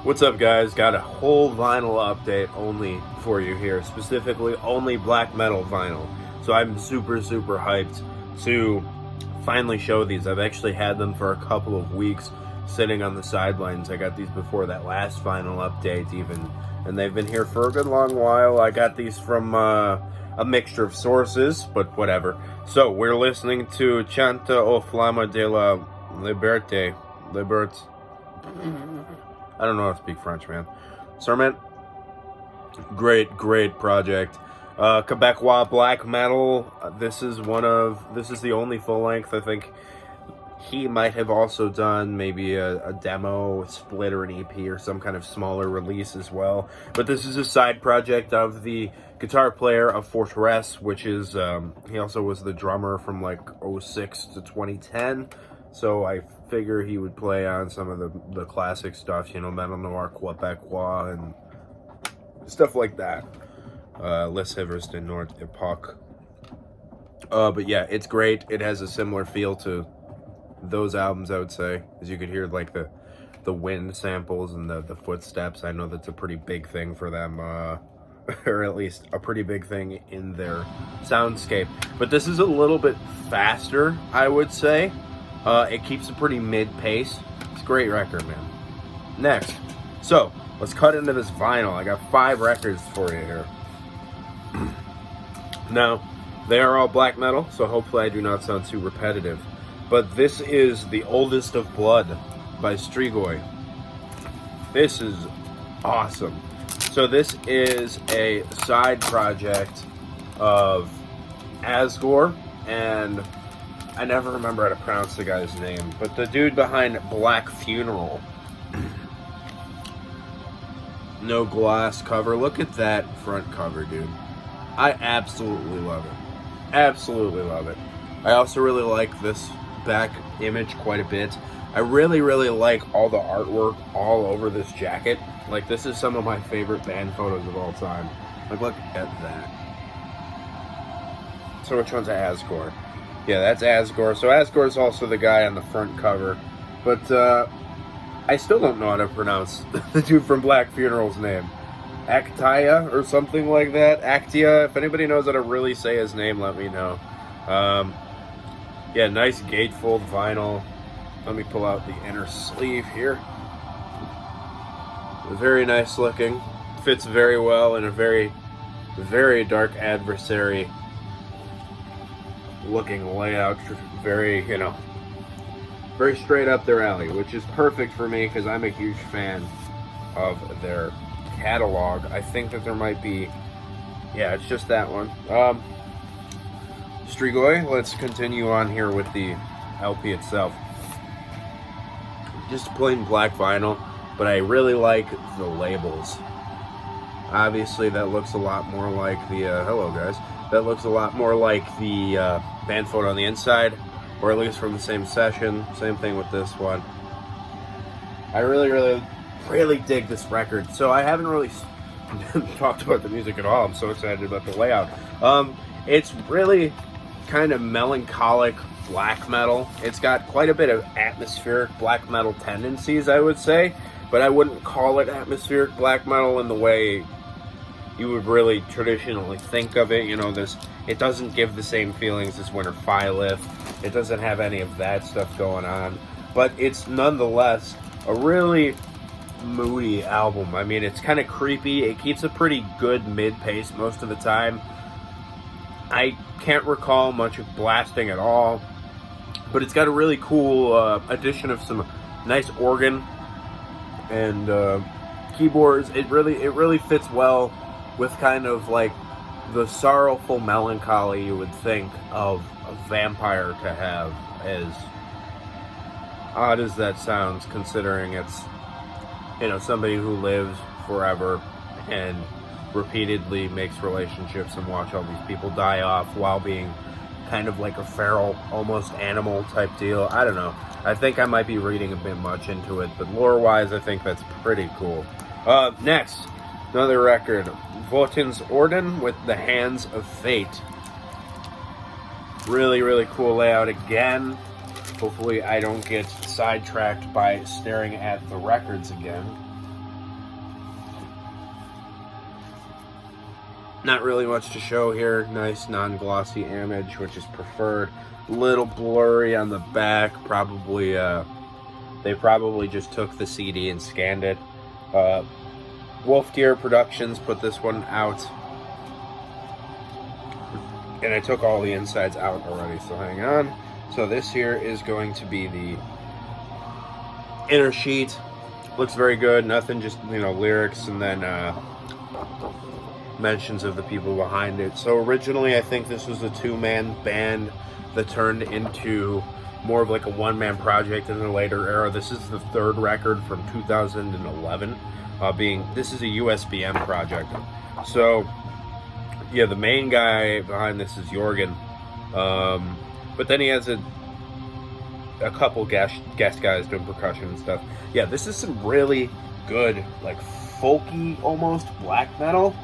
What's up, guys? Got a whole vinyl update only for you here, specifically only black metal vinyl. So I'm super hyped to finally show these. I've actually had them for a couple of weeks sitting on the sidelines. I got these before that last vinyl update even, and they've been here for a good long while. I got these from a mixture of sources, but whatever. So we're listening to Chanta o Flama de la Liberté. I don't know how to speak French, man. Sermon, great project. Quebecois black metal. This is the only full length. I think he might have also done maybe a demo, a split, or an EP, or some kind of smaller release as well. But this is a side project of the guitar player of Fortress, which is he also was the drummer from like 06 to 2010. So I figure he would play on some of the classic stuff, you know, Metal Noir, Quebecois, and stuff like that. Les Hivers de Nord Epoch. But yeah, it's great. It has a similar feel to those albums, I would say. As you could hear, like, the wind samples and the footsteps. I know that's a pretty big thing for them, or at least a pretty big thing in their soundscape. But this is a little bit faster, I would say. It keeps a pretty mid-pace. It's a great record, man. Next. So, let's cut into this vinyl. I got 5 records for you here. Now, they are all black metal, so hopefully I do not sound too repetitive. But this is The Oldest of Blood by Strigoi. This is awesome. So this is a side project of Asgore, and I never remember how to pronounce the guy's name, but the dude behind Black Funeral. No glass cover. Look at that front cover, dude. I absolutely love it. Absolutely love it. I also really like this back image quite a bit. I really like all the artwork all over this jacket. Like, this is some of my favorite band photos of all time. Like, look at that. So which one's Asgore? Yeah, that's Asgore. So Asgore's also the guy on the front cover. But I still don't know how to pronounce the dude from Black Funeral's name. Actia or something like that. Actia. If anybody knows how to really say his name, let me know. Yeah, nice gatefold vinyl. Let me pull out the inner sleeve here. Very nice looking. Fits very well in a very dark Adversary looking layout. Very, very straight up their alley, which is perfect for me because I'm a huge fan of their catalog. I think that there might be, yeah, it's just that one. Strigoi, let's continue on here with the LP itself. Just plain black vinyl, but I really like the labels. Obviously, that looks a lot more like the, hello guys, that looks a lot more like the band photo on the inside, or at least from the same session. Same thing with this one. I really dig this record. So I haven't really talked about the music at all. I'm so excited about the layout. It's really kind of melancholic black metal. It's got quite a bit of atmospheric black metal tendencies, I would say, but I wouldn't call it atmospheric black metal in the way you would really traditionally think of it. You know, it doesn't give the same feelings as Winter Phylift. It doesn't have any of that stuff going on, but it's nonetheless a really moody album. I mean, it's kind of creepy. It keeps a pretty good mid-pace most of the time. I can't recall much of blasting at all, but it's got a really cool addition of some nice organ and keyboards. It really fits well with kind of like the sorrowful melancholy you would think of a vampire to have, as odd as that sounds, considering it's, somebody who lives forever and repeatedly makes relationships and watch all these people die off while being kind of like a feral, almost animal type deal. I don't know. I think I might be reading a bit much into it, but lore-wise, I think that's pretty cool. Next, another record, Votens Orden with the Hands of Fate. Really cool layout again. Hopefully I don't get sidetracked by staring at the records again. Not really much to show here. Nice non-glossy image, which is preferred. Little blurry on the back. Probably they probably just took the CD and scanned it. Wolf Gear Productions put this one out, and I took all the insides out already, so hang on. So this here is going to be the inner sheet. Looks very good. Nothing, just, you know, lyrics and then mentions of the people behind it. So originally I think this was a two-man band that turned into more of like a one-man project in the later era. This is the third record from 2011, this is a USBM project. So yeah, the main guy behind this is Jorgen, but then he has a couple guest guys doing percussion and stuff. Yeah, this is some really good, like, folky almost black metal.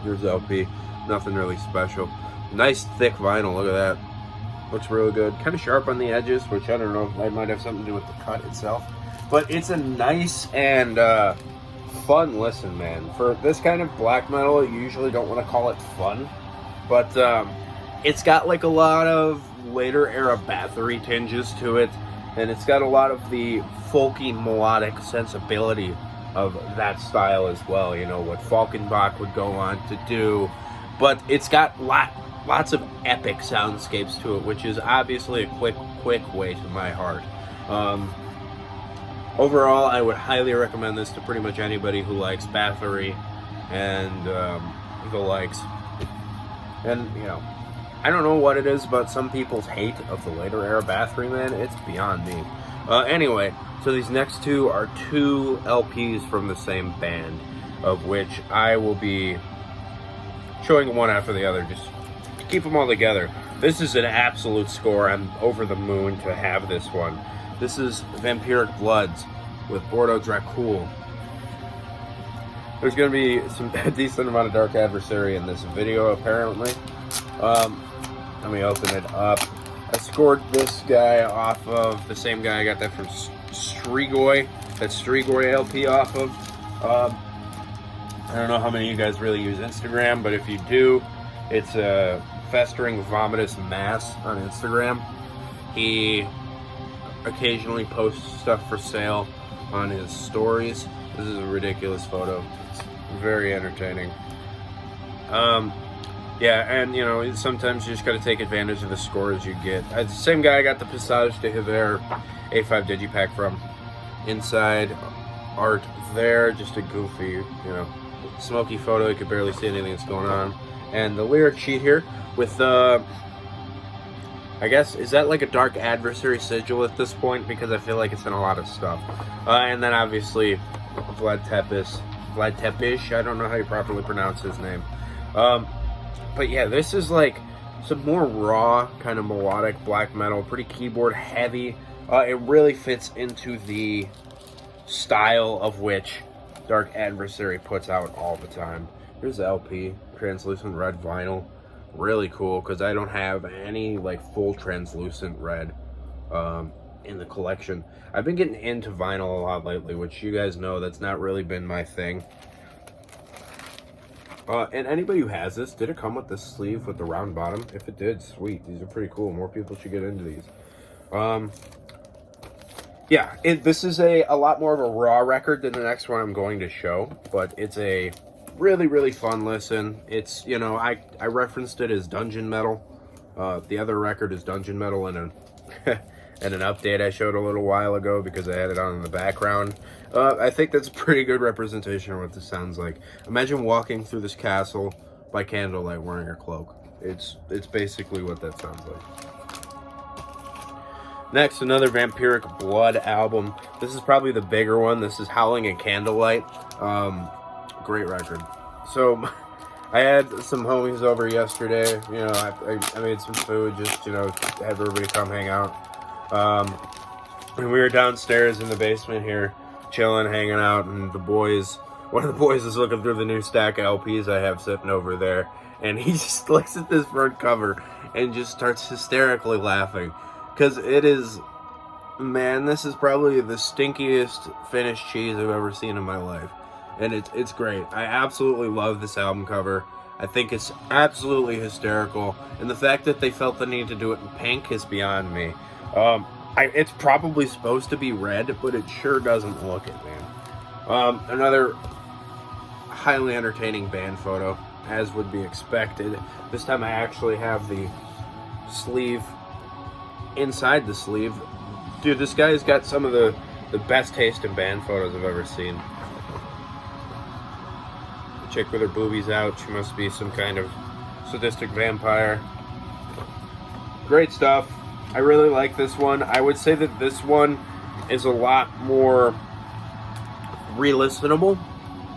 Here's the LP. Nothing really special. Nice thick vinyl. Look at that. Looks really good. Kind of sharp on the edges, which I don't know. That might have something to do with the cut itself. But it's a nice and fun listen, man. For this kind of black metal, you usually don't want to call it fun. But it's got like a lot of later era Bathory tinges to it. And it's got a lot of the folky melodic sensibility of that style as well, you know, what Falkenbach would go on to do. But it's got lots of epic soundscapes to it, which is obviously a quick way to my heart. Overall, I would highly recommend this to pretty much anybody who likes Bathory and the likes. And, you know, I don't know what it is about some people's hate of the later era Bathory, man. It's beyond me. Anyway, so these next two are two LPs from the same band, of which I will be showing one after the other, just to keep them all together. This is an absolute score. I'm over the moon to have this one. This is Vampiric Bloods with Bordeaux Dracul. There's going to be a decent amount of Dark Adversary in this video, apparently. Let me open it up. I scored this guy off of the same guy I got that from Strigoi. That Strigoi LP off of. I don't know how many of you guys really use Instagram, but if you do, it's a Festering Vomitous Mass on Instagram. He occasionally posts stuff for sale on his stories. This is a ridiculous photo. It's very entertaining. Yeah, and, you know, sometimes you just got to take advantage of the scores you get. The same guy I got the Passage de Hiver A5 Digipack from. Inside art there, just a goofy, you know, smoky photo. You could barely see anything that's going on. And the lyric sheet here with, I guess, is that like a Dark Adversary sigil at this point? Because I feel like it's in a lot of stuff. And then obviously Vlad Tepish, I don't know how you properly pronounce his name. But yeah, this is like some more raw, kind of melodic black metal, pretty keyboard heavy. It really fits into the style of which Dark Adversary puts out all the time. Here's the LP, translucent red vinyl. Really cool, because I don't have any like full translucent red in the collection. I've been getting into vinyl a lot lately, which you guys know that's not really been my thing. And anybody who has this, did it come with the sleeve with the round bottom? If it did, sweet. These are pretty cool. More people should get into these. Yeah, this is a lot more of a raw record than the next one I'm going to show, but it's a really, really fun listen. It's, you know, I referenced it as dungeon metal. The other record is dungeon metal in an update I showed a little while ago because I had it on in the background. I think that's a pretty good representation of what this sounds like. Imagine walking through this castle by candlelight wearing a cloak. It's basically what that sounds like. Next, another Vampiric Blood album. This is probably the bigger one. This is Howling and Candlelight. Great record. So, I had some homies over yesterday. You know, I made some food, just, you know, have everybody come hang out. And we were downstairs in the basement here, chilling, hanging out, and one of the boys is looking through the new stack of LPs I have sitting over there, and he just looks at this front cover and just starts hysterically laughing. Because it is, man, this is probably the stinkiest finished cheese I've ever seen in my life. and it's great. I absolutely love this album cover. I think it's absolutely hysterical, and the fact that they felt the need to do it in pink is beyond me. It's probably supposed to be red, but it sure doesn't look it, man. Another highly entertaining band photo, as would be expected. This time I actually have the sleeve inside the sleeve. Dude, this guy's got some of the best taste in band photos I've ever seen. The chick with her boobies out, she must be some kind of sadistic vampire. Great stuff. I really like this one. I would say that this one is a lot more re-listenable,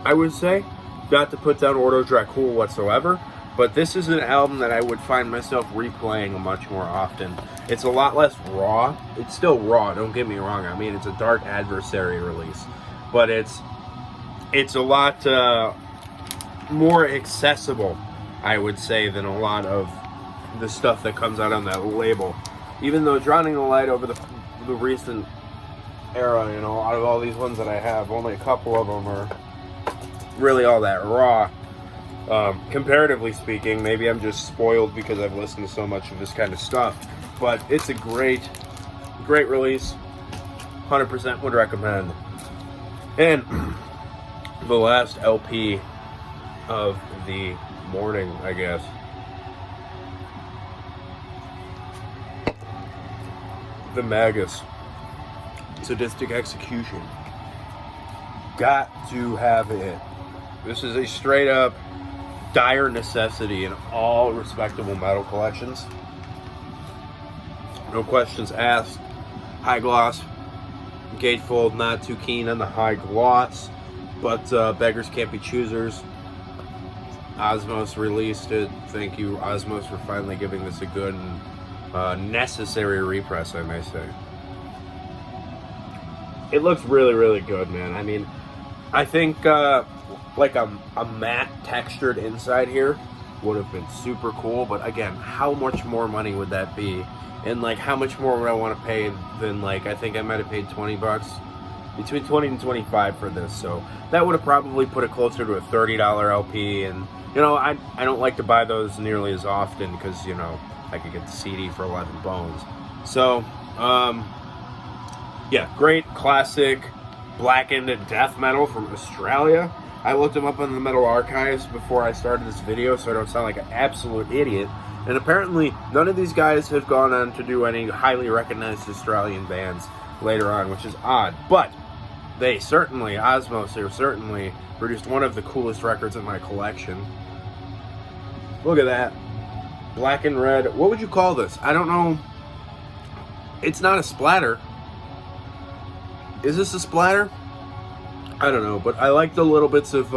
I would say. Not to put down Ordo Dracul whatsoever, but this is an album that I would find myself replaying much more often. It's a lot less raw. It's still raw, don't get me wrong. I mean, it's a Dark Adversary release, but it's a lot more accessible, I would say, than a lot of the stuff that comes out on that label. Even though Drowning the Light over the recent era, you know, out of all these ones that I have, only a couple of them are really all that raw. Comparatively speaking, maybe I'm just spoiled because I've listened to so much of this kind of stuff, but it's a great release. 100% would recommend. And the last LP of the morning, I guess. The Magus, Sadistic Execution. Got to have it. This is a straight up dire necessity in all respectable metal collections. No questions asked. High gloss. Gatefold, not too keen on the high gloss, but beggars can't be choosers. Osmos released it. Thank you, Osmos, for finally giving this a good and necessary repress, I may say. It looks really, really good, man. I mean, I think like a matte textured inside here would have been super cool, but again, how much more money would that be? And like, how much more would I want to pay than, like, I think I might have paid $20, between 20 and 25 for this. So that would have probably put it closer to a $30 LP. And you know, I don't like to buy those nearly as often because, you know, I could get the CD for 11 bones. So yeah, great classic blackened death metal from Australia. I looked them up on the Metal Archives before I started this video, so I don't sound like an absolute idiot. And apparently, none of these guys have gone on to do any highly recognized Australian bands later on, which is odd. But they certainly, Osmos, they certainly produced one of the coolest records in my collection. Look at that. Black and red. What would you call this? I don't know. It's not a splatter. Is this a splatter? I don't know, but I like the little bits of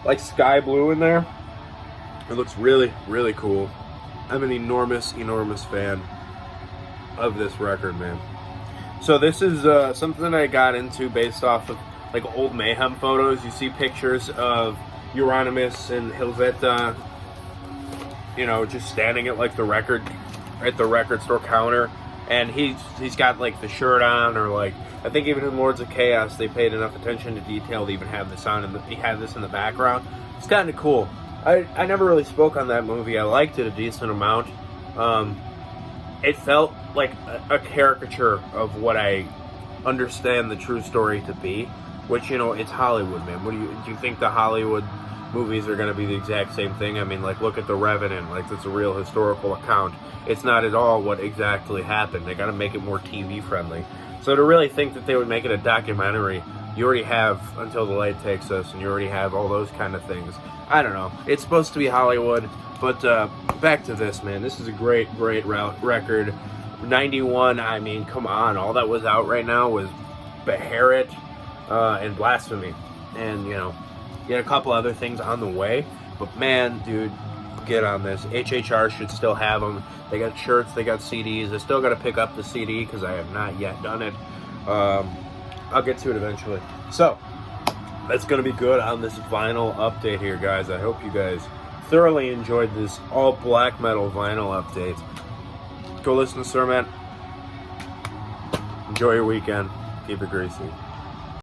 like sky blue in there. It looks really, really cool. I'm an enormous, enormous fan of this record, man. So this is something I got into based off of like old Mayhem photos. You see pictures of Euronymous and Helveta, you know, just standing at like the record store counter, and he's got like the shirt on, or like, I think even in Lords of Chaos they paid enough attention to detail to even have this on, and he had this in the background. It's kind of cool. I never really spoke on that movie. I liked it a decent amount. It felt like a caricature of what I understand the true story to be, which, you know, it's Hollywood, man. Do you think the Hollywood movies are going to be the exact same thing? I mean, like, look at The Revenant. Like, that's a real historical account. It's not at all what exactly happened. They got to make it more TV friendly. So to really think that they would make it a documentary, you already have Until the Light Takes Us, and you already have all those kind of things. I don't know. It's supposed to be Hollywood, but back to this, man. This is a great, great record. 91, I mean, come on. All that was out right now was Beherit and Blasphemy. And, you know, you had a couple other things on the way. But, man, dude, get on this. HHR should still have them. They got shirts, they got CDs. I still got to pick up the CD because I have not yet done it. I'll get to it eventually. So, that's going to be good on this vinyl update here, guys. I hope you guys thoroughly enjoyed this all black metal vinyl update. Go listen to Sir Man. Enjoy your weekend. Keep it greasy.